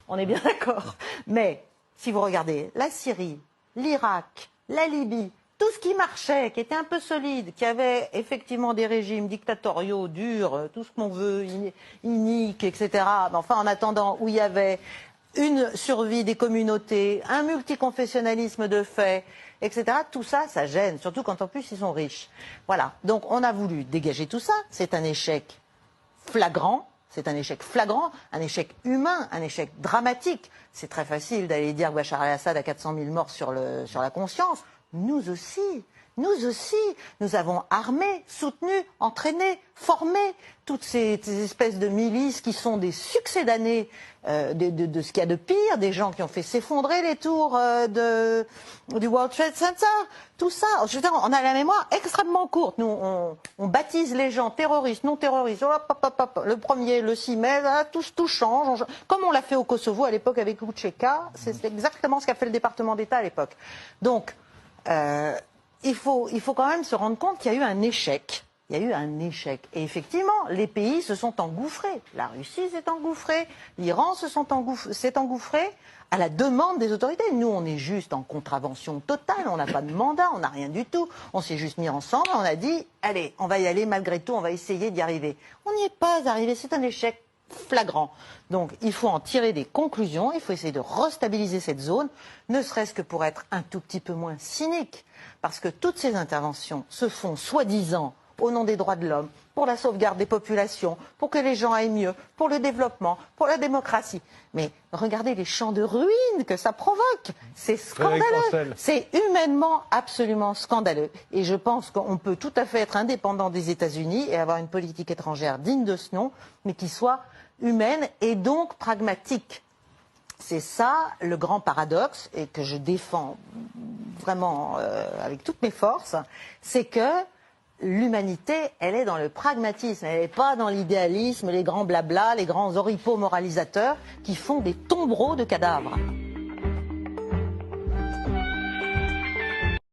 on est bien d'accord. Mais si vous regardez la Syrie, l'Irak, la Libye, tout ce qui marchait, qui était un peu solide, qui avait effectivement des régimes dictatoriaux, durs, tout ce qu'on veut, iniques, etc. Mais enfin, en attendant, où il y avait une survie des communautés, un multiconfessionnalisme de fait, etc. Tout ça, ça gêne, surtout quand en plus ils sont riches. Voilà. Donc on a voulu dégager tout ça. C'est un échec flagrant. C'est un échec flagrant, un échec humain, un échec dramatique. C'est très facile d'aller dire que Bachar el-Assad a 400 000 morts sur la conscience. Nous aussi, nous avons armé, soutenu, entraîné, formé toutes ces espèces de milices qui sont des succédanés de ce qu'il y a de pire, des gens qui ont fait s'effondrer les tours du World Trade Center. Tout ça, je veux dire, on a la mémoire extrêmement courte. Nous, on baptise les gens terroristes, non terroristes. Le 1er, le 6 mai, là, tout change. Comme on l'a fait au Kosovo à l'époque avec Vučića, c'est exactement ce qu'a fait le département d'État à l'époque. Donc, il faut quand même se rendre compte qu'il y a eu un échec. Il y a eu un échec. Et effectivement, les pays se sont engouffrés. La Russie s'est engouffrée, l'Iran s'est engouffré à la demande des autorités. Nous, on est juste en contravention totale, on n'a pas de mandat, on n'a rien du tout. On s'est juste mis ensemble, on a dit, allez, on va y aller malgré tout, on va essayer d'y arriver. On n'y est pas arrivé, c'est un échec flagrant. Donc il faut en tirer des conclusions, il faut essayer de restabiliser cette zone, ne serait-ce que pour être un tout petit peu moins cynique. Parce que toutes ces interventions se font soi-disant au nom des droits de l'homme, pour la sauvegarde des populations, pour que les gens aillent mieux, pour le développement, pour la démocratie. Mais regardez les champs de ruines que ça provoque. C'est scandaleux. C'est humainement absolument scandaleux. Et je pense qu'on peut tout à fait être indépendant des États-Unis et avoir une politique étrangère digne de ce nom, mais qui soit humaine et donc pragmatique. C'est ça le grand paradoxe, et que je défends vraiment avec toutes mes forces, c'est que l'humanité, elle est dans le pragmatisme, elle n'est pas dans l'idéalisme, les grands blablas, les grands oripeaux moralisateurs qui font des tombereaux de cadavres.